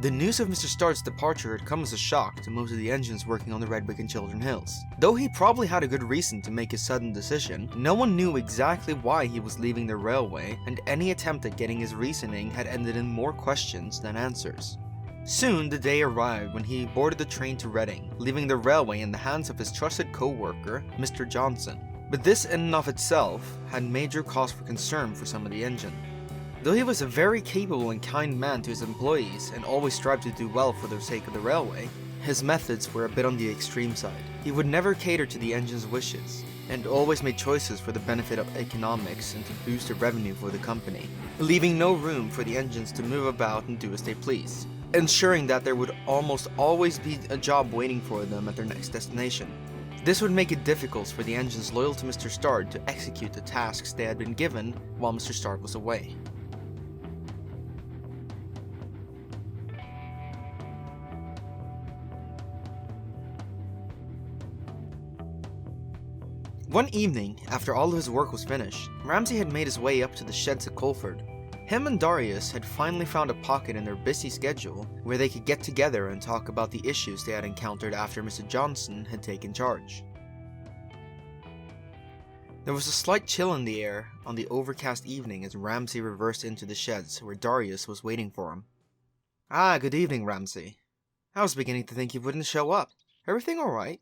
The news of Mr. Start's departure had come as a shock to most of the engines working on the Redwick and Children Hills. Though he probably had a good reason to make his sudden decision, no one knew exactly why he was leaving the railway, and any attempt at getting his reasoning had ended in more questions than answers. Soon the day arrived when he boarded the train to Reading, leaving the railway in the hands of his trusted co-worker, Mr. Johnson. But this in and of itself had major cause for concern for some of the engine. Though he was a very capable and kind man to his employees and always strived to do well for the sake of the railway, his methods were a bit on the extreme side. He would never cater to the engine's wishes, and always made choices for the benefit of economics and to boost the revenue for the company, leaving no room for the engines to move about and do as they pleased, ensuring that there would almost always be a job waiting for them at their next destination. This would make it difficult for the engines loyal to Mr. Stark to execute the tasks they had been given while Mr. Stark was away. One evening, after all of his work was finished, Ramsay had made his way up to the sheds at Colford. Him and Darius had finally found a pocket in their busy schedule where they could get together and talk about the issues they had encountered after Mr. Johnson had taken charge. There was a slight chill in the air on the overcast evening as Ramsay reversed into the sheds where Darius was waiting for him. "Ah, good evening, Ramsay. I was beginning to think you wouldn't show up. Everything alright?"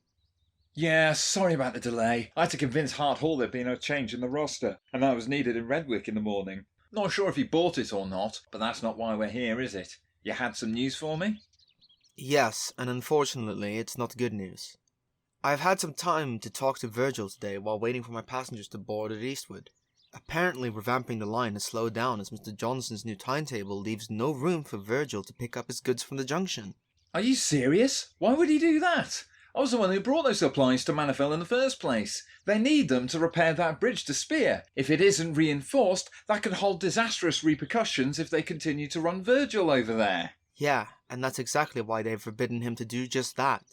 Yeah, sorry about the delay. I had to convince Hart Hall there'd been no change in the roster, and I was needed in Redwick in the morning. Not sure if he bought it or not, but that's not why we're here, is it? You had some news for me? Yes, and unfortunately, it's not good news. I've had some time to talk to Virgil today while waiting for my passengers to board at Eastwood. Apparently, revamping the line has slowed down as Mr. Johnson's new timetable leaves no room for Virgil to pick up his goods from the junction. Are you serious? Why would he do that? I was the one who brought those supplies to Manifell in the first place. They need them to repair that bridge to Spear. If it isn't reinforced, that could hold disastrous repercussions if they continue to run Virgil over there. Yeah, and that's exactly why they've forbidden him to do just that.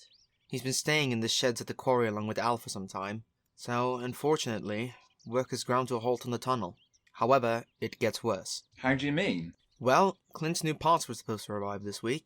He's been staying in the sheds at the quarry along with Al for some time. So, unfortunately, work has ground to a halt on the tunnel. However, it gets worse. How do you mean? Well, Clint's new parts were supposed to arrive this week.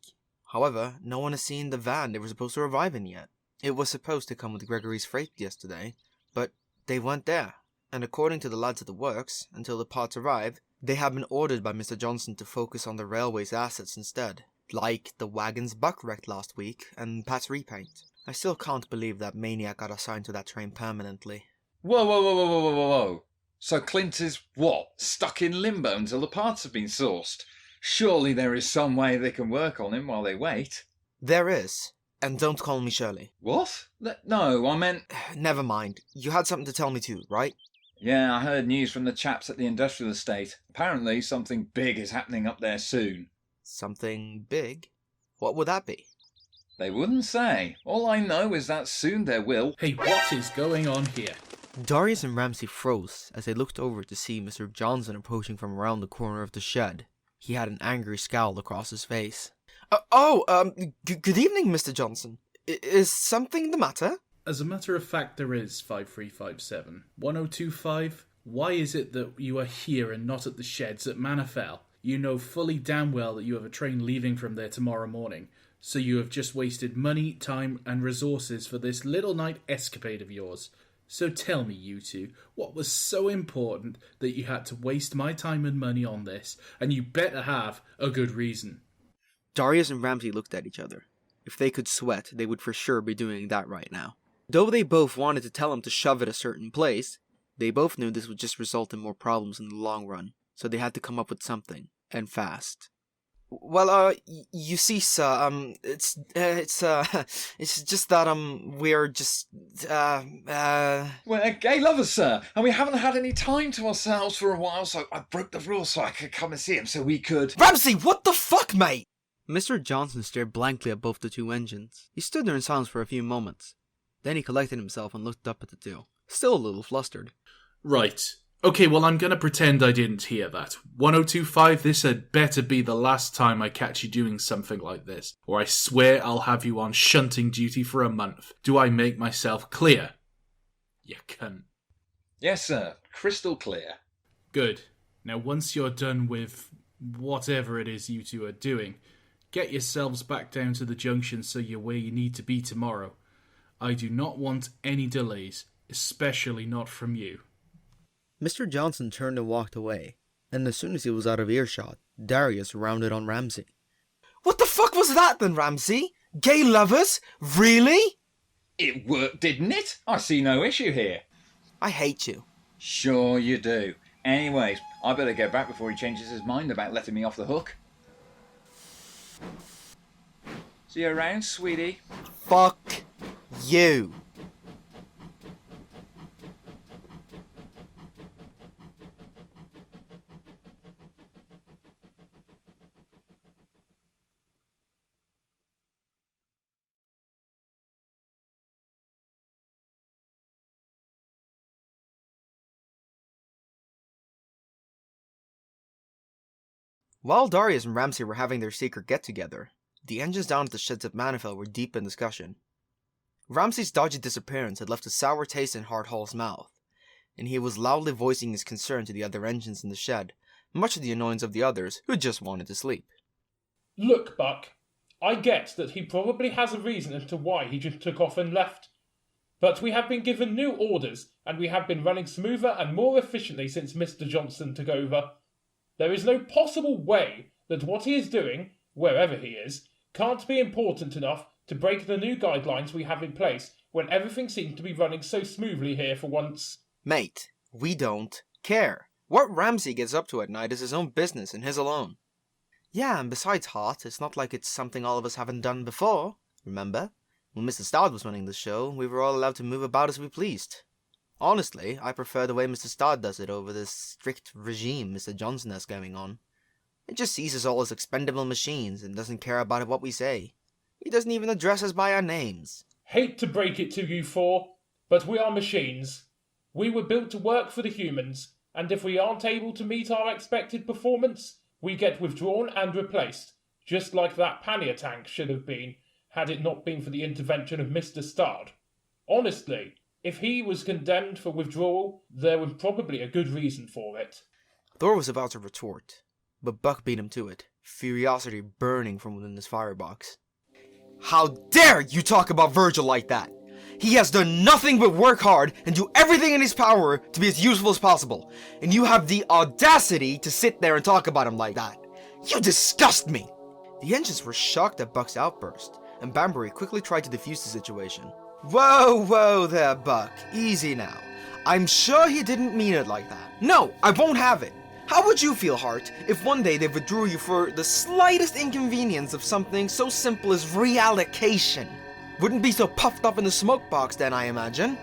However, no one has seen the van they were supposed to arrive in yet. It was supposed to come with Gregory's freight yesterday, but they weren't there, and according to the lads at the works, until the parts arrive, they have been ordered by Mr. Johnson to focus on the railway's assets instead, like the wagon's buck wrecked last week and Pat's repaint. I still can't believe that maniac got assigned to that train permanently. Whoa. So Clint is, what, stuck in limbo until the parts have been sourced? Surely there is some way they can work on him while they wait. There is. And don't call me Shirley. What? No, I meant... Never mind. You had something to tell me too, right? Yeah, I heard news from the chaps at the industrial estate. Apparently something big is happening up there soon. Something big? What would that be? They wouldn't say. All I know is that soon there will... Hey, what is going on here? Darius and Ramsay froze as they looked over to see Mr. Johnson approaching from around the corner of the shed. He had an angry scowl across his face. Good evening, Mr. Johnson. Is something the matter? As a matter of fact, there is, 5357. 1025, why is it that you are here and not at the sheds at Manifell? You know fully damn well that you have a train leaving from there tomorrow morning, so you have just wasted money, time, and resources for this little night escapade of yours. So tell me, you two, what was so important that you had to waste my time and money on this, and you better have a good reason. Darius and Ramsay looked at each other. If they could sweat, they would for sure be doing that right now. Though they both wanted to tell him to shove it a certain place, they both knew this would just result in more problems in the long run, so they had to come up with something, and fast. Well, you see, sir, it's just that, we're just, We're gay lovers, sir, and we haven't had any time to ourselves for a while, so I broke the rules so I could come and see him so we could... Ramsay, what the fuck, mate? Mr. Johnson stared blankly at both the two engines. He stood there in silence for a few moments. Then he collected himself and looked up at the two, still a little flustered. Right. Okay, well, I'm gonna pretend I didn't hear that. 1025, this had better be the last time I catch you doing something like this, or I swear I'll have you on shunting duty for a month. Do I make myself clear? You cunt. Yes, sir. Crystal clear. Good. Now, once you're done with whatever it is you two are doing, Get yourselves back down to the junction so you're where you need to be tomorrow. I do not want any delays, especially not from you. Mr. Johnson turned and walked away, and as soon as he was out of earshot, Darius rounded on Ramsay. What the fuck was that then, Ramsay? Gay lovers? Really? It worked, didn't it? I see no issue here. I hate you. Sure you do. Anyways, I better go back before he changes his mind about letting me off the hook. See you around, sweetie. Fuck you. While Darius and Ramsay were having their secret get-together, the engines down at the sheds at Manifel were deep in discussion. Ramsay's dodgy disappearance had left a sour taste in Hardhall's mouth, and he was loudly voicing his concern to the other engines in the shed, much to the annoyance of the others who just wanted to sleep. Look, Buck, I get that he probably has a reason as to why he just took off and left. But we have been given new orders, and we have been running smoother and more efficiently since Mr. Johnson took over. There is no possible way that what he is doing, wherever he is, can't be important enough to break the new guidelines we have in place when everything seems to be running so smoothly here for once. Mate, we don't care. What Ramsay gets up to at night is his own business and his alone. Yeah, and besides Hart, it's not like it's something all of us haven't done before. Remember? When Mr. Stodd was running the show, we were all allowed to move about as we pleased. Honestly, I prefer the way Mr. Stodd does it over this strict regime Mr. Johnson has going on. It just sees us all as expendable machines and doesn't care about what we say. He doesn't even address us by our names. Hate to break it to you four, but we are machines. We were built to work for the humans, and if we aren't able to meet our expected performance, we get withdrawn and replaced, just like that pannier tank should have been, had it not been for the intervention of Mr. Stodd. Honestly, if he was condemned for withdrawal, there was probably a good reason for it. Thor was about to retort, but Buck beat him to it, curiosity burning from within his firebox. How dare you talk about Virgil like that? He has done nothing but work hard and do everything in his power to be as useful as possible, and you have the audacity to sit there and talk about him like that. You disgust me! The engines were shocked at Buck's outburst, and Banbury quickly tried to defuse the situation. Whoa there, Buck. Easy now. I'm sure he didn't mean it like that. No, I won't have it. How would you feel, Hart, if one day they withdrew you for the slightest inconvenience of something so simple as reallocation? Wouldn't be so puffed up in the smoke box then, I imagine.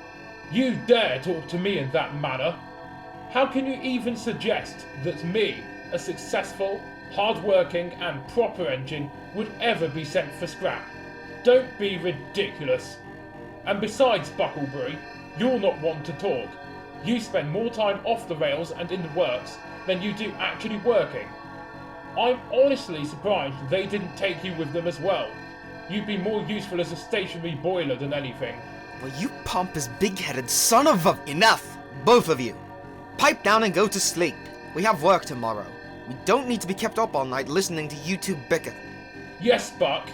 You dare talk to me in that manner? How can you even suggest that me, a successful, hard-working and proper engine, would ever be sent for scrap? Don't be ridiculous. And besides, Bucklebury, you're not one to talk. You spend more time off the rails and in the works than you do actually working. I'm honestly surprised they didn't take you with them as well. You'd be more useful as a stationary boiler than anything. Well, you pompous big-headed son of a... Enough! Both of you. Pipe down and go to sleep. We have work tomorrow. We don't need to be kept up all night listening to you two bicker. Yes, Buck.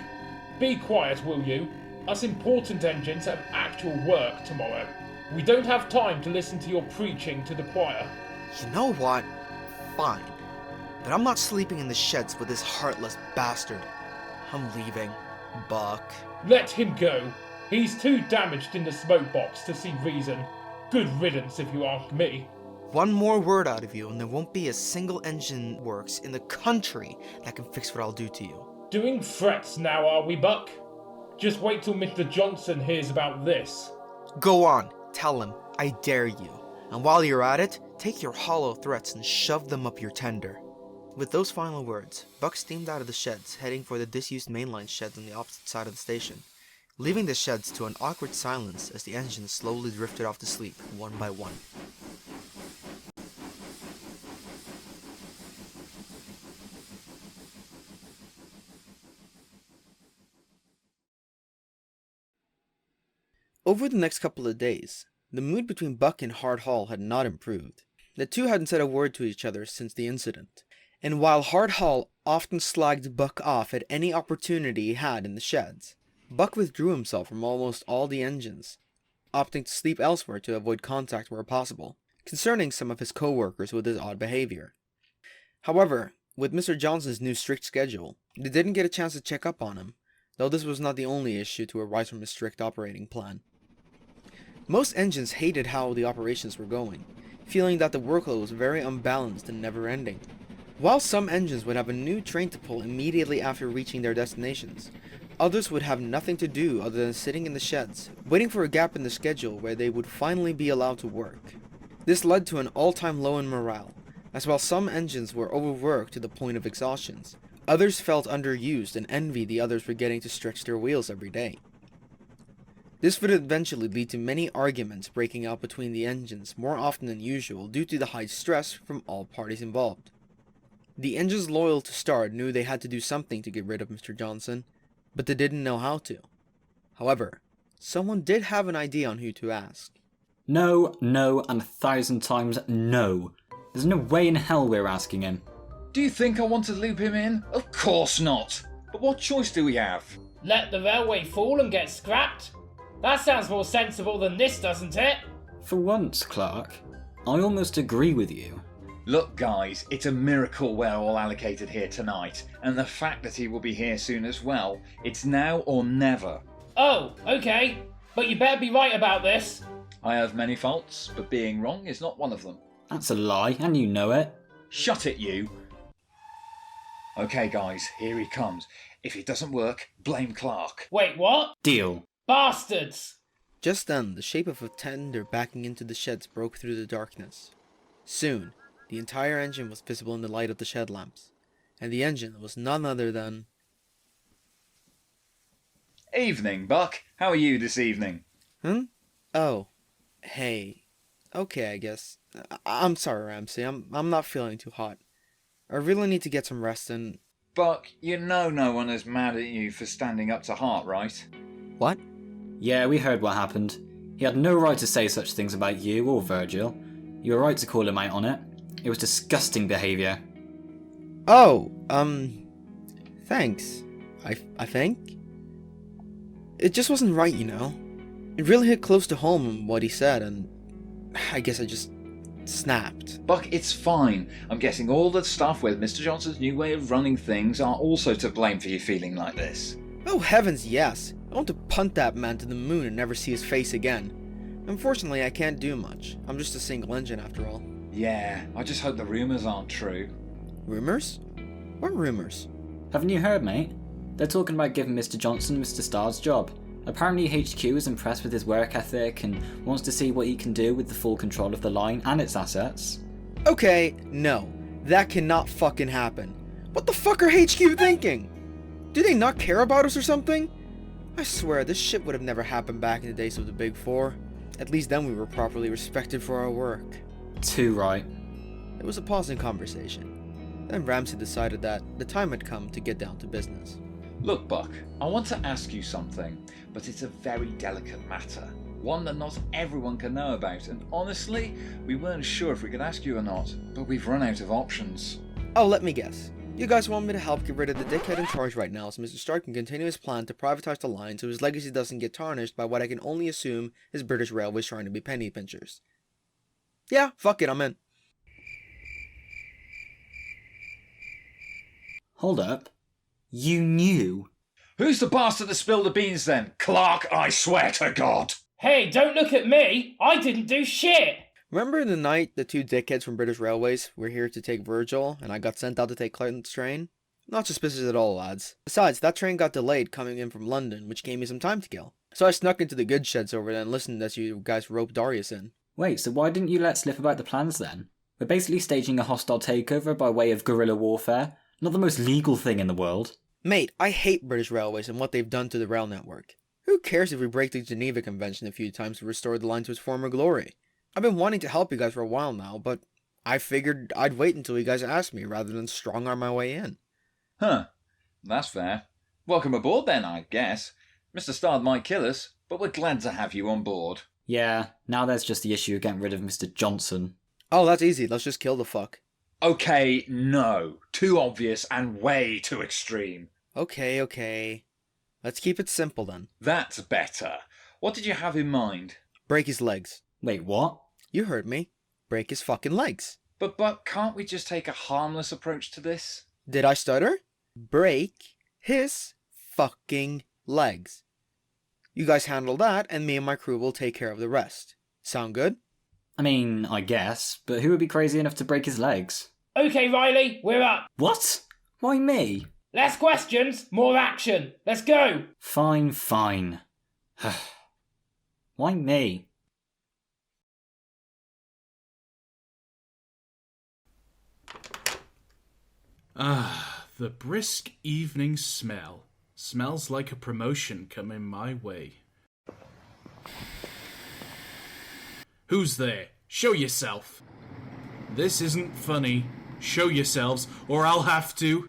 Be quiet, will you? Us important engines have actual work tomorrow. We don't have time to listen to your preaching to the choir. You know what? Fine. But I'm not sleeping in the sheds with this heartless bastard. I'm leaving, Buck. Let him go. He's too damaged in the smoke box to see reason. Good riddance, if you ask me. One more word out of you and there won't be a single engine works in the country that can fix what I'll do to you. Doing threats now, are we, Buck? Just wait till Mr. Johnson hears about this. Go on, tell him, I dare you. And while you're at it, take your hollow threats and shove them up your tender. With those final words, Buck steamed out of the sheds, heading for the disused mainline sheds on the opposite side of the station, leaving the sheds to an awkward silence as the engines slowly drifted off to sleep, one by one. Over the next couple of days, the mood between Buck and Hardhall had not improved. The two hadn't said a word to each other since the incident, And while Hardhall often slagged Buck off at any opportunity he had in the sheds, Buck withdrew himself from almost all the engines, opting to sleep elsewhere to avoid contact where possible, concerning some of his co-workers with his odd behavior. However, with Mr. Johnson's new strict schedule, they didn't get a chance to check up on him, though this was not the only issue to arise from his strict operating plan. Most engines hated how the operations were going, feeling that the workload was very unbalanced and never-ending. While some engines would have a new train to pull immediately after reaching their destinations, others would have nothing to do other than sitting in the sheds, waiting for a gap in the schedule where they would finally be allowed to work. This led to an all-time low in morale, as while some engines were overworked to the point of exhaustion, others felt underused and envied the others for getting to stretch their wheels every day. This would eventually lead to many arguments breaking out between the engines more often than usual due to the high stress from all parties involved. The engines loyal to Star knew they had to do something to get rid of Mr. Johnson, but they didn't know how to. However, someone did have an idea on who to ask. No, and 1,000 times no. There's no way in hell we're asking him. Do you think I want to loop him in? Of course not. But what choice do we have? Let the railway fall and get scrapped? That sounds more sensible than this, doesn't it? For once, Clark, I almost agree with you. Look guys, it's a miracle we're all allocated here tonight, and the fact that he will be here soon as well, it's now or never. Oh, okay. But you better be right about this. I have many faults, but being wrong is not one of them. That's a lie, and you know it. Shut it, you! Okay guys, here he comes. If it doesn't work, blame Clark. Wait, what? Deal. Bastards! Just then, the shape of a tender backing into the sheds broke through the darkness. Soon, the entire engine was visible in the light of the shed lamps, and the engine was none other than... Evening, Buck. How are you this evening? Oh, hey. Okay, I guess. I'm sorry, Ramsey. I'm not feeling too hot. I really need to get some rest and... Buck, you know no one is mad at you for standing up to Hart, right? What? Yeah, we heard what happened. He had no right to say such things about you or Virgil. You were right to call him out on it. It was disgusting behaviour. Oh, thanks. I think? It just wasn't right, you know? It really hit close to home in what he said, and I guess I just snapped. Buck, it's fine. I'm guessing all the stuff with Mr. Johnson's new way of running things are also to blame for you feeling like this. Oh heavens, yes. I want to punt that man to the moon and never see his face again. Unfortunately, I can't do much. I'm just a single engine after all. Yeah, I just hope the rumours aren't true. Rumors? What rumors? Haven't you heard, mate? They're talking about giving Mr. Johnson Mr. Starr's job. Apparently HQ is impressed with his work ethic and wants to see what he can do with the full control of the line and its assets. Okay, no. That cannot fucking happen. What the fuck are HQ thinking? Do they not care about us or something? I swear, this shit would have never happened back in the days of the Big Four. At least then we were properly respected for our work. Too right. It was a pause in conversation. Then Ramsey decided that the time had come to get down to business. Look, Buck, I want to ask you something, but it's a very delicate matter. One that not everyone can know about, and honestly, we weren't sure if we could ask you or not, but we've run out of options. Oh, let me guess. You guys want me to help get rid of the dickhead in charge right now so Mr. Stark can continue his plan to privatize the line so his legacy doesn't get tarnished by what I can only assume is British Railways trying to be penny pinchers. Yeah, fuck it, I'm in. Hold up. You knew? Who's the bastard that spilled the beans then? Clark, I swear to God! Hey, don't look at me! I didn't do shit! Remember the night the two dickheads from British Railways were here to take Virgil, and I got sent out to take Clinton's train? Not suspicious at all, lads. Besides, that train got delayed coming in from London, which gave me some time to kill. So I snuck into the goods sheds over there and listened as you guys roped Darius in. Wait, so why didn't you let slip about the plans then? We're basically staging a hostile takeover by way of guerrilla warfare. Not the most legal thing in the world. Mate, I hate British Railways and what they've done to the rail network. Who cares if we break the Geneva Convention a few times to restore the line to its former glory? I've been wanting to help you guys for a while now, but I figured I'd wait until you guys asked me rather than strong-arm my way in. Huh. That's fair. Welcome aboard then, I guess. Mr. Starr might kill us, but we're glad to have you on board. Yeah, now there's just the issue of getting rid of Mr. Johnson. Oh, that's easy. Let's just kill the fuck. Okay, no. Too obvious and way too extreme. Okay. Let's keep it simple then. That's better. What did you have in mind? Break his legs. Wait, what? You heard me. Break his fucking legs. But can't we just take a harmless approach to this? Did I stutter? Break his fucking legs. You guys handle that, and me and my crew will take care of the rest. Sound good? I mean, I guess, but who would be crazy enough to break his legs? Okay, Riley, we're up. What? Why me? Less questions, more action. Let's go. Fine. Why me? Ah, the brisk evening smell. Smells like a promotion coming my way. Who's there? Show yourself. This isn't funny. Show yourselves, or I'll have to...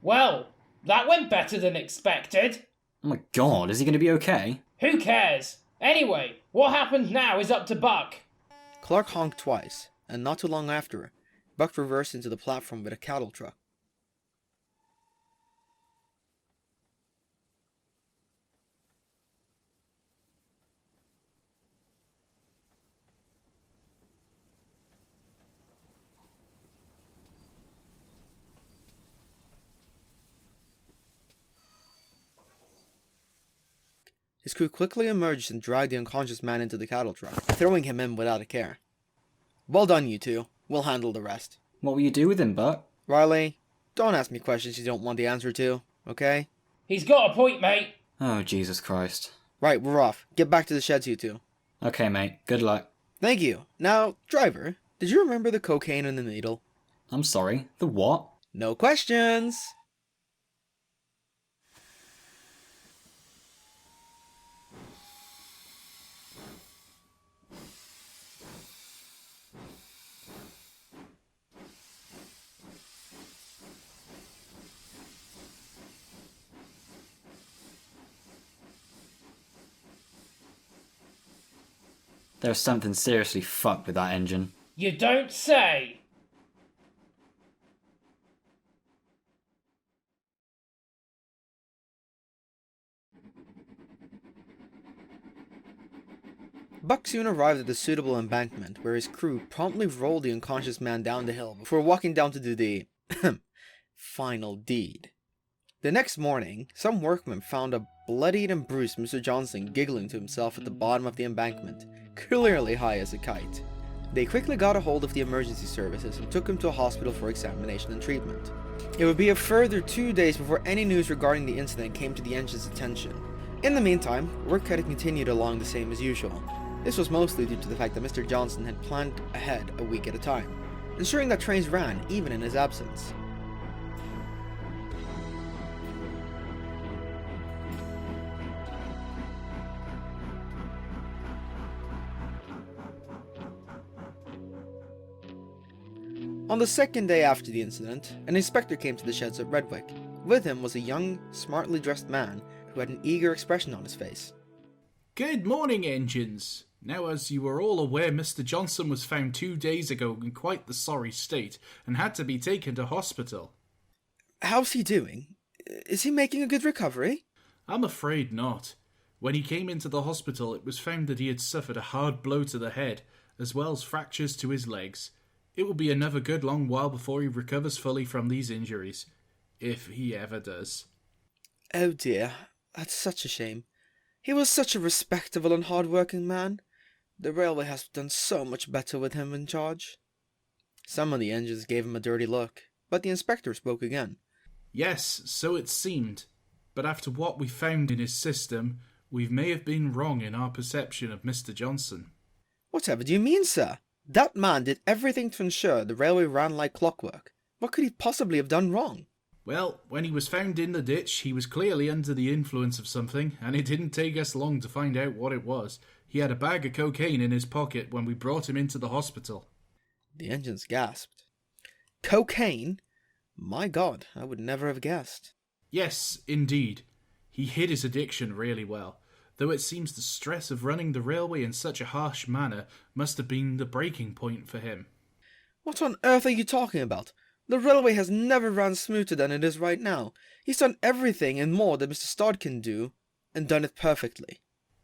Well, that went better than expected. Oh my god, is he going to be okay? Who cares? Anyway, what happens now is up to Buck. Clark honked twice, and not too long after, Buck reversed into the platform with a cattle truck. His crew quickly emerged and dragged the unconscious man into the cattle truck, throwing him in without a care. Well done, you two. We'll handle the rest. What will you do with him, Buck? Riley, don't ask me questions you don't want the answer to, okay? He's got a point, mate. Oh, Jesus Christ. Right, we're off. Get back to the sheds, you two. Okay, mate. Good luck. Thank you. Now, driver, did you remember the cocaine and the needle? I'm sorry. The what? No questions! There's something seriously fucked with that engine. You don't say. Buck soon arrived at the suitable embankment, where his crew promptly rolled the unconscious man down the hill before walking down to do the final deed. The next morning, some workmen found a bloodied and bruised Mr. Johnson giggling to himself at the bottom of the embankment, clearly high as a kite. They quickly got a hold of the emergency services and took him to a hospital for examination and treatment. It would be a further 2 days before any news regarding the incident came to the engine's attention. In the meantime, work had continued along the same as usual. This was mostly due to the fact that Mr. Johnson had planned ahead a week at a time, ensuring that trains ran even in his absence. On the second day after the incident, an inspector came to the sheds at Redwick. With him was a young, smartly dressed man who had an eager expression on his face. Good morning, engines. Now, as you are all aware, Mr. Johnson was found 2 days ago in quite the sorry state and had to be taken to hospital. How's he doing? Is he making a good recovery? I'm afraid not. When he came into the hospital, it was found that he had suffered a hard blow to the head, as well as fractures to his legs. It will be another good long while before he recovers fully from these injuries, if he ever does. Oh dear, that's such a shame. He was such a respectable and hard-working man. The railway has done so much better with him in charge. Some of the engines gave him a dirty look, but the inspector spoke again. Yes, so it seemed. But after what we found in his system, we may have been wrong in our perception of Mr. Johnson. Whatever do you mean, sir? That man did everything to ensure the railway ran like clockwork. What could he possibly have done wrong? Well, when he was found in the ditch, he was clearly under the influence of something, and it didn't take us long to find out what it was. He had a bag of cocaine in his pocket when we brought him into the hospital. The engines gasped. Cocaine? My God, I would never have guessed. Yes, indeed. He hid his addiction really well. though it seems the stress of running the railway in such a harsh manner must have been the breaking point for him. What on earth are you talking about? The railway has never run smoother than it is right now. He's done everything and more that Mr. Stodd can do, and done it perfectly.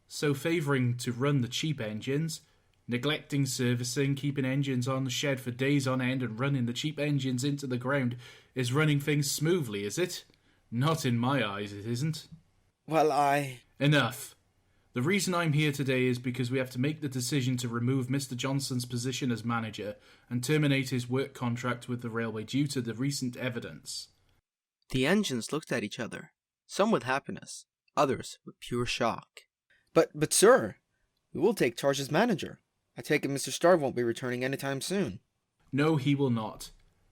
So favouring to run the cheap engines, neglecting servicing, keeping engines on the shed for days on end and running the cheap engines into the ground is running things smoothly, is it? Not in my eyes, it isn't. Well, Enough. The reason I'm here today is because we have to make the decision to remove Mr. Johnson's position as manager and terminate his work contract with the railway due to the recent evidence. The engines looked at each other, some with happiness, others with pure shock. But sir, we will take charge as manager. I take it Mr. Stodd won't be returning anytime soon. No, he will not.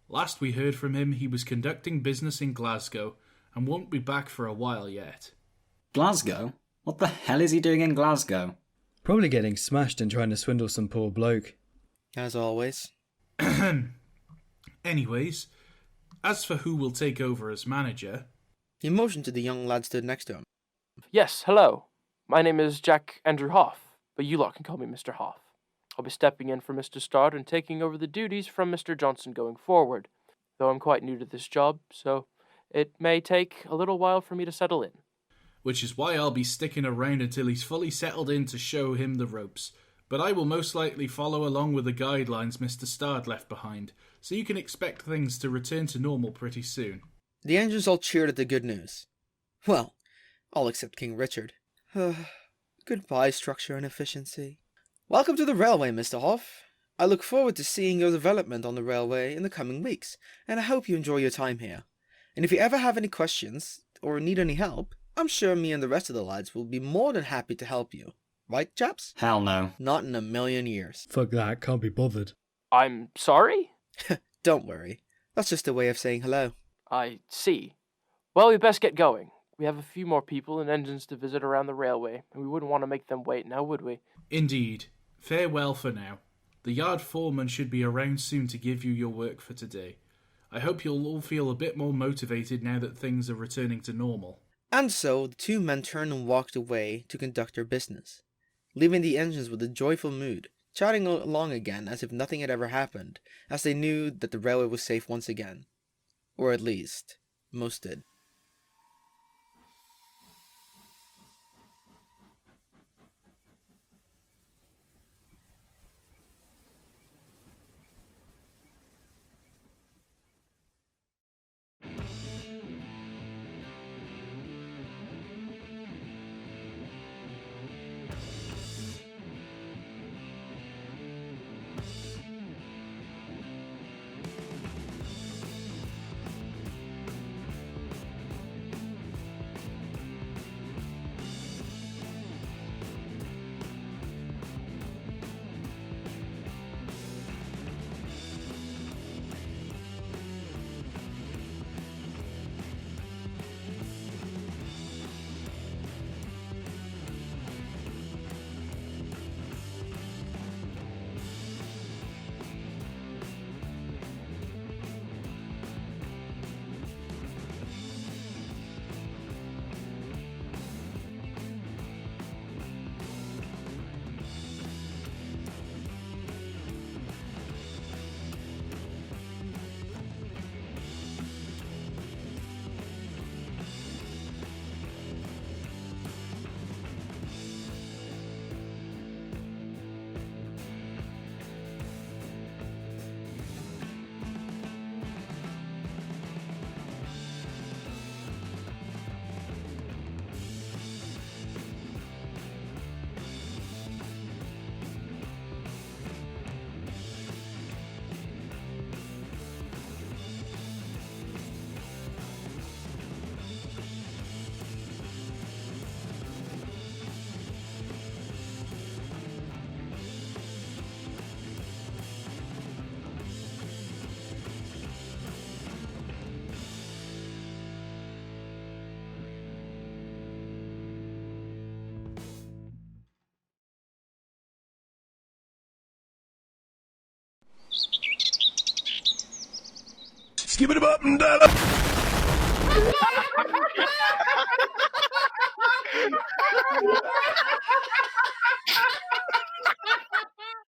Last we heard from him, he was conducting business in Glasgow and won't be back for a while yet. Glasgow? What the hell is he doing in Glasgow? Probably getting smashed and trying to swindle some poor bloke. As always. Anyways, as for who will take over as manager... He motioned to the young lad stood next to him. Yes, hello. My name is Jack Andrew Hoff, but you lot can call me Mr. Hoff. I'll be stepping in for Mr. Stodd and taking over the duties from Mr. Johnson going forward, though I'm quite new to this job, so it may take a little while for me to settle in. Which is why I'll be sticking around until he's fully settled in to show him the ropes. But I will most likely follow along with the guidelines Mr. Stodd left behind, so you can expect things to return to normal pretty soon. The engines all cheered at the good news. Well, all except King Richard. Goodbye, structure and efficiency. Welcome to the railway, Mr. Hoff. I look forward to seeing your development on the railway in the coming weeks, and I hope you enjoy your time here. And if you ever have any questions, or need any help, I'm sure me and the rest of the lads will be more than happy to help you. Right, chaps? Hell no. Not in a million years. Fuck that, can't be bothered. I'm sorry? Don't worry. That's just a way of saying hello. I see. Well, we best get going. We have a few more people and engines to visit around the railway, and we wouldn't want to make them wait now, would we? Indeed. Farewell for now. The yard foreman should be around soon to give you your work for today. I hope you'll all feel a bit more motivated now that things are returning to normal. And so the two men turned and walked away to conduct their business, leaving the engines with a joyful mood, chatting along again as if nothing had ever happened, as they knew that the railway was safe once again. Or at least, most did. Skip it up and down.